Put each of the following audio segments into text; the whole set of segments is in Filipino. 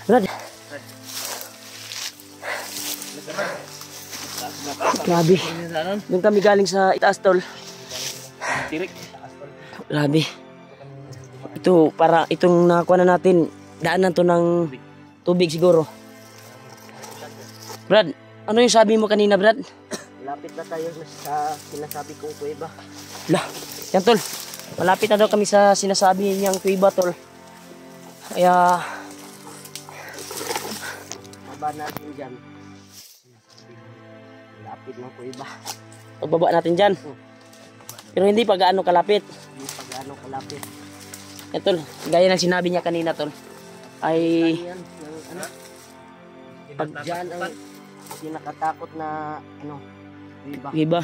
Brad. Grabe. Doon kami galing sa itaas, tol. Grabe. Ito, para itong nakakuha na natin, daanan to ng tubig siguro. Brad, ano yung sabi mo kanina, Brad? Lapit na tayo sa sinasabi kong kuweba. Lah, yan tol. Malapit na daw kami sa sinasabi niyang kuweba, tol. Kaya Baba natin dyan. Lapit ng kuweba. pagbaba natin dyan. Pero hindi pa gaano kalapit. Hindi pa gaano kalapit. Yan tol, gaya ng sinabi niya kanina, tol. Ay, Yan, ano? Pag dyan ang pinakatakot na kuweba. iba.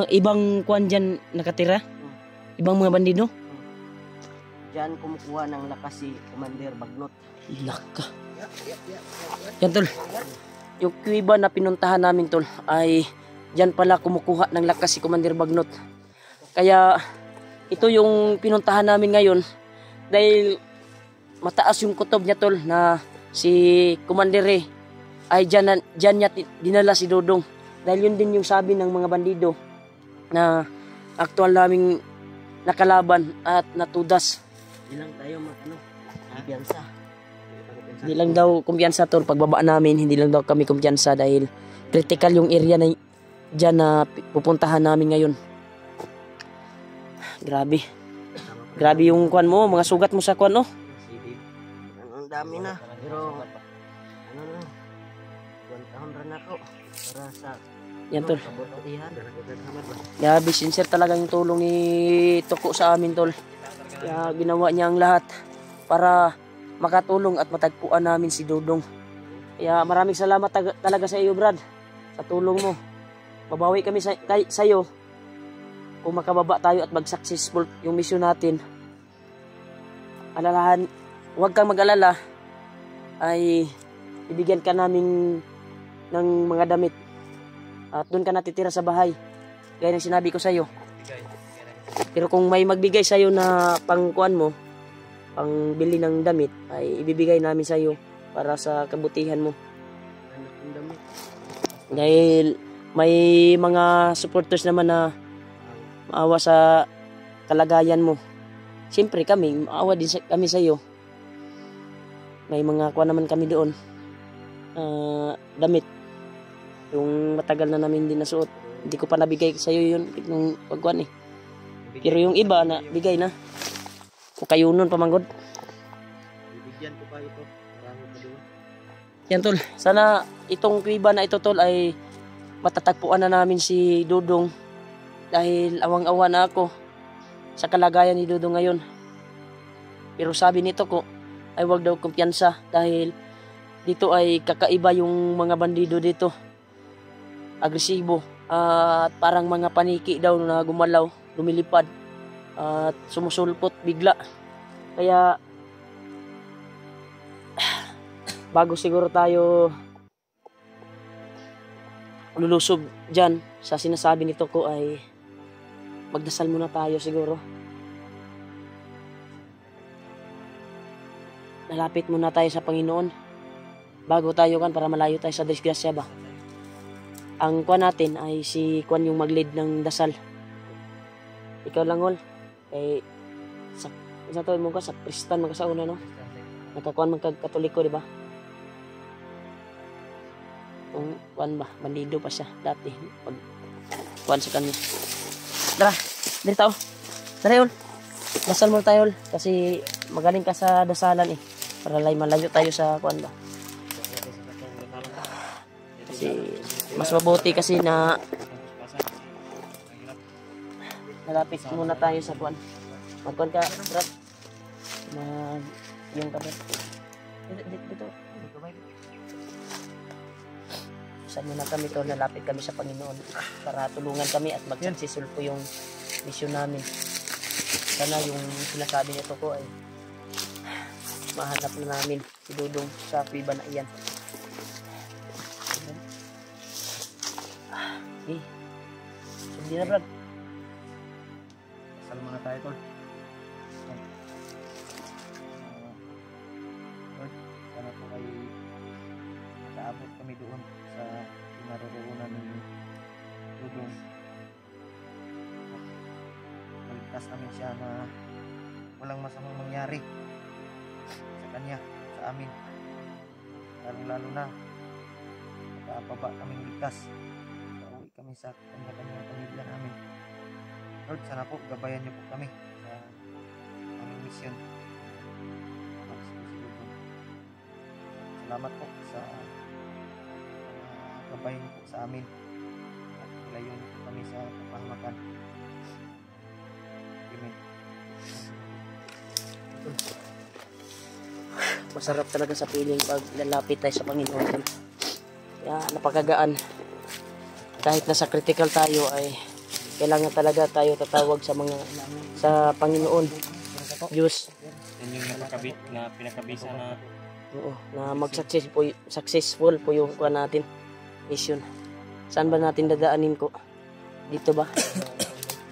Ibang kwan dyan nakatira? Ibang mga bandido? Dyan kumukuha ng lakas si Commander Bagnot. Laka. Yan tol. Yung kuweba na pinuntahan namin, tol, ay dyan pala kumukuha ng lakas si Commander Bagnot. Kaya ito yung pinuntahan namin ngayon dahil mataas yung kutob niya, tol, na si Commander ay dyan niya dinala si Dodong. Dahil yun din yung sabi ng mga bandido na aktual naming nakalaban at natudas. Hindi lang tayo kumpiyansa. Hindi lang daw kumpiyansa, tol, pagbaba namin, hindi lang daw kami kumpiyansa dahil critical yung area na dyan na pupuntahan namin ngayon. Grabe. Grabe yung kwan mo, mga sugat mo sa kwan, oh. Ang dami na. Pero, ano na, 1 taon rin ako para sa Yan, tol. kabutihan. Grabe, sincere talaga yung tulong ni Toko sa amin, tol. Kaya ginawa niya ang lahat para makatulong at matagpuan namin si Dodong. Kaya maraming salamat talaga sa iyo, Brad, sa tulong mo. Babawi kami sa iyo kung makababa tayo at mag-successful yung mission natin. Alalahan, huwag kang mag-alala, ay ibigyan ka namin ng mga damit at doon ka natitira sa bahay gaya ng sinabi ko sa iyo. Pero kung may magbigay sa iyo na pangkuan mo, pang bili ng damit, ay ibibigay namin sa iyo para sa kabutihan mo. Dahil may mga supporters naman na maawa sa kalagayan mo. Siyempre kami, maawa din kami sa iyo. May mga kuha naman kami doon. Damit. Yung matagal na namin din nasuot. Hindi ko pa nabigay sa iyo yun nung pagkuhan eh. Pero yung iba na bigay na. O kayo nun pamanggod. Bibigyan ko pa ito. Marami pa doon. Yan tol. Sana itong kuweba na ito, tol, ay matatagpuan na namin si Dodong. Dahil awang-awa na ako sa kalagayan ni Dodong ngayon. Pero sabi nito ko ay wag daw kumpiyansa dahil dito ay kakaiba yung mga bandido dito. Agresibo at parang mga paniki daw na gumalaw, lumilipad at sumusulpot bigla. Kaya bago siguro tayo lulusob dyan sa sinasabi nito ko ay magdasal muna tayo siguro. Nalapit muna tayo sa Panginoon bago tayo para malayo tayo sa disgrasya ba. Ang kuwan natin ay si kuwan yung mag-lead ng dasal. Ikaw lang, ol. Sa to mo ka sa Kristan magkasauna, no? Nakakuan magkatoliko, di ba? Kung kuwan ba, bandido pa siya dati pag kuwan sa kanya. Tara, dito tao. Tara, ol. Dasal mo tayo, ol. Kasi magaling ka sa dasalan eh. Para malayo tayo sa kuwan ba. Kasi mas mabuti kasi na nalapit muna tayo sa kuwan. Magkuwan ka, Brad. Yung ka, Brad. Dito. Saan muna kami to, nalapit kami sa Panginoon para tulungan kami at mag-successful po yung mission namin. Sana yung sinasabi nito ko ay mahanap na namin si Dodong sa kuweba na iyan. Okay. Hindi na, Brad. Kasal muna tayo, tol. kami doon sa kinaroroonan ni Dudong. Maligtas namin siya na walang masamang mangyari sa kanya, sa amin. Lalo na nakababa kaming ligtas. Pauwi kami sa kanya-kanyang pamilya namin. Lord, sana po gabayan niyo po kami sa aming misyon. Salamat po sa gabay niyo po sa amin at ilayo niyo po kami sa kapahamakan. Amen. Masarap talaga sa piling pag lalapit tayo sa Panginoon, tol. Kaya napakagaan. Kahit nasa critical tayo ay kailangan talaga tayo tatawag sa Panginoon Diyos. Yan yung pinakabisa na Oo, na successful po yung kuha natin mission. Saan ba natin dadaanin ko? Dito ba?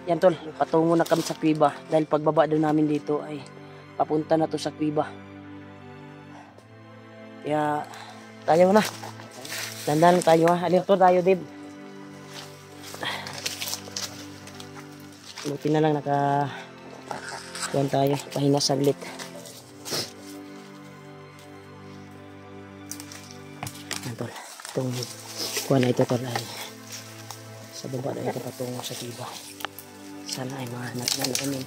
Yan tol, patungo na kami sa Cueva dahil pagbaba doon namin dito ay papunta na to sa Cueva. Kaya tayo na. Dandan tayo ha. Alito tayo, Dave. Buti na lang kuhan tayo. Pahinga saglit. Yan tol. Itong kuhan na ito tol ay sa baba na ito patungo sa Cueva. Sana ay mahanap na namin.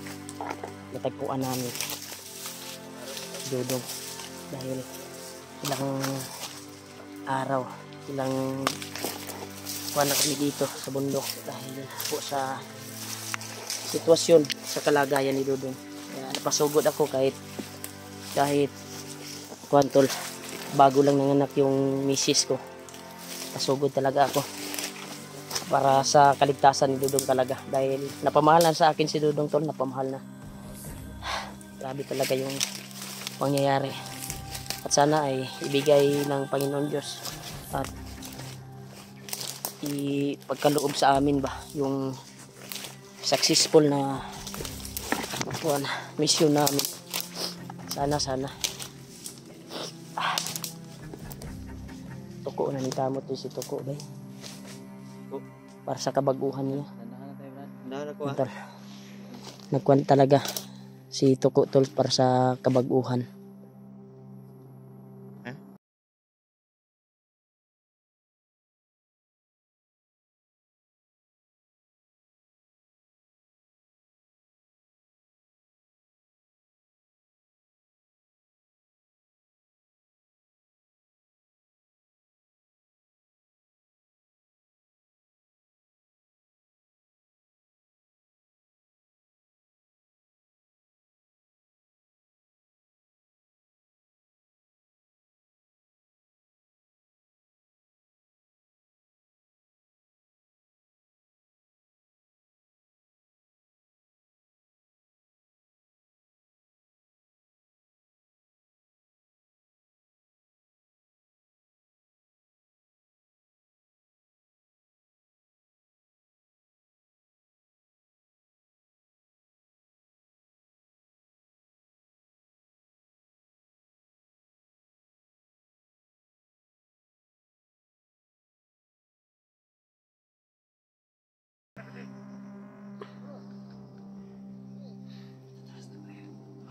Natagpuan namin. Dudong. Dahil ilang araw, ilang kuha na kami dito sa bundok dahil po sa sitwasyon sa kalagayan ni Dudong. Kaya napasugod ako kahit kuhan tol, bago lang nanganak yung misis ko. Pasugod talaga ako para sa kaligtasan ni Dudong talaga dahil napamahalan sa akin si Dudong tol, napamahal na. Grabe talaga yung pangyayari. At sana ay ibigay ng Panginoon Diyos at ipagkaloob sa amin ba yung successful na mission namin. Sana. Tuko na ni Kamot si Tuko ba? Para sa kabaguhan niya. Nagkuhan talaga si Tuko tol para sa kabaguhan.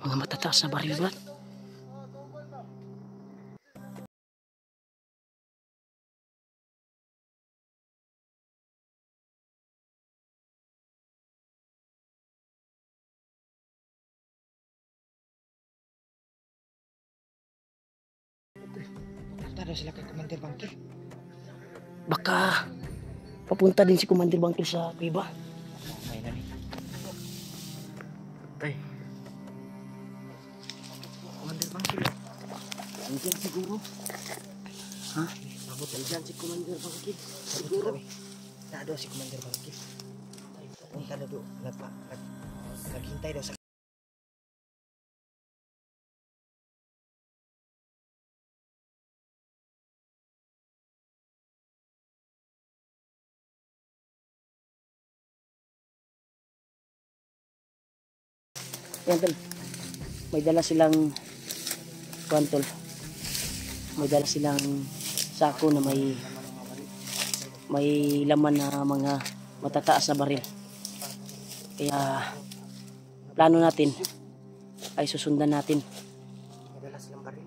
Mga matataas na baril ba? Punta daw sila kay Commander Bangkil. Baka papunta din si Commander Bangkil sa Cueva. May nani. Tay. Commander Bangkil. Nandiyan siguro. Ha? Abot nandiyan si Commander Bangkil. Siguro. Na daw si Commander Bangkil. Punta daw doon. Naghintay daw sa Yan tol. May dala silang kuwan tol. May dala silang sako na may laman na mga matataas na baril. Kaya plano natin ay susundan natin. Madalas lang baril.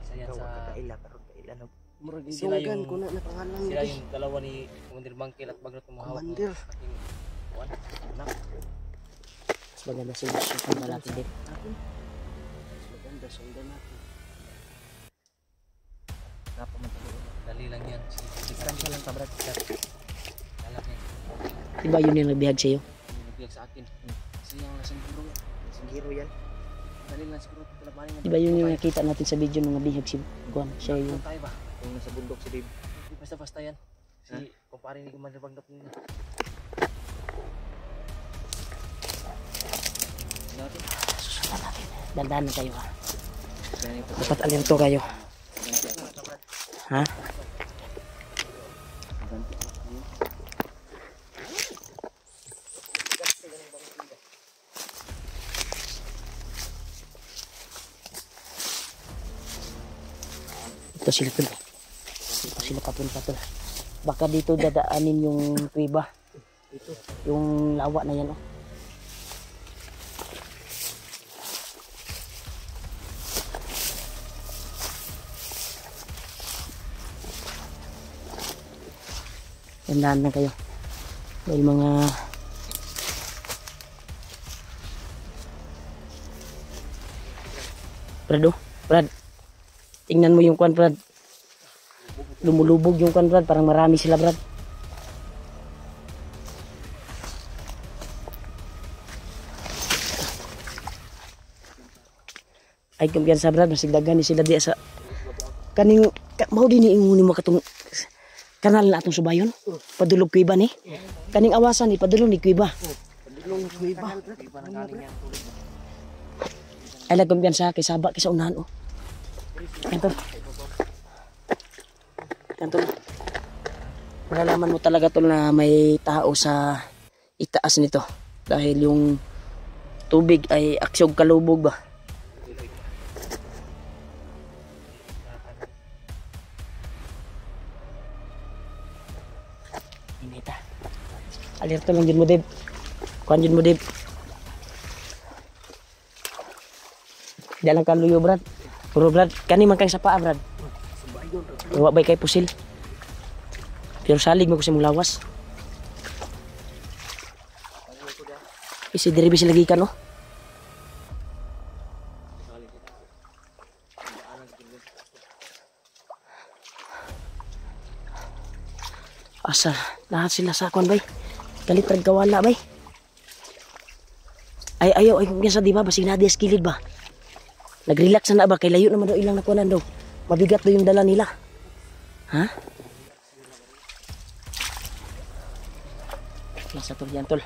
Isa yan Ikaw sa kakaila karon kaila na. sila Sila yung ko na napangalan sila ni yung dalawa ni Commander Bangkil at Bagnot ng mahawak. Commander. Anak. Mas maganda sila susundan natin din. Maganda sundan natin. Dali lang yan. Distansya lang kabrat. Alam niya. Diba yun yung nagbihag sa'yo? Nagbiyak sa akin. Kasi yung lasang guro. Siguro yan. Dali lang siguro. Talabanin nga. Diba yun yung nakita natin sa video nung nabihag si Juan? Siya yung Tayo ba? Kung nasa bundok si Dave. Hindi basta-basta yan. Si kumpare ni Commander Bagnot nila. susundan natin. Dandahan na kayo ha. Dapat alerto kayo. Ha? Ito sila tol. Ito sila papunta tol. Baka dito dadaanin yung kuweba. Yung lawa na yan oh. Tandaan na kayo. Dahil mga Brad oh. Brad. Tingnan mo yung kwan Brad. Lumulubog yung kwan Brad. Parang marami sila Brad. Ay kumpiyansa Brad. Masigdagan ni sila di sa kaning mau din iinguni mo katong kanal na atong subayon. Padulog kuiba ni. Kaning awasan ni padulog ni kuiba. Padulong ko iba. Ay lag kumpiyansa kay saba kay sa unahan oh. Kanto. Kanto. Malalaman mo talaga tol na may tao sa itaas nito dahil yung tubig ay aksyog kalubog ba. Inita. Alerto lang dyan mo Dave. Kuhan dyan mo Dave. Di lang kaluyo Brad. Puro Brad, kani man kang sa paa Brad. Iwa bay kay pusil. Pero salig mo ko sa mong lawas. Isi diri bisi lagi ka no. Asa, lahat sila sa akon bay. Galit rag kawala bay. Ay ayo ay kung sa di ba basig na dias kilid ba. Nag-relax na ba kay layo naman daw ilang nakuanan daw. Mabigat daw yung dala nila. Ha? Nasa tol yan tol.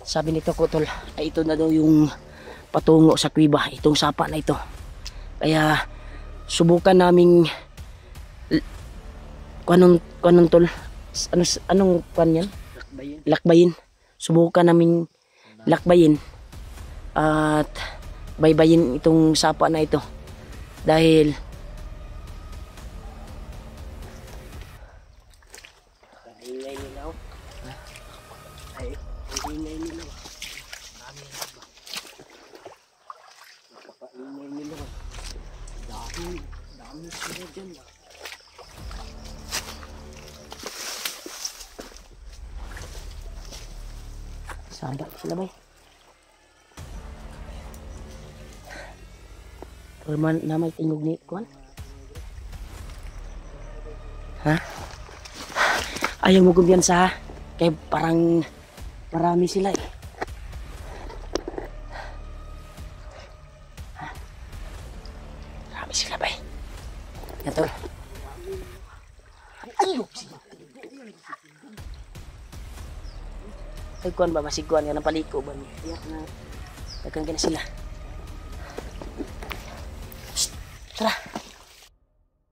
Sabi nito ko tol, ay ito na daw yung patungo sa kuweba, itong sapa na ito. Kaya subukan naming kanong tol. Anong kan yan? Lakbayin. Subukan naming lakbayin at baybayin itong sapa na ito. Dahil Sada sila bay. Perman namay tingog ni kuan. Ha? Ayaw mo kumpiyansa ha? Kaya parang marami sila eh. Ha? Marami sila bay. Yan tol. Ayok sila. Ay kuan ba masiguan nga ng paliko ba? Iyak na. Dagan ka na sila. Shh, tara.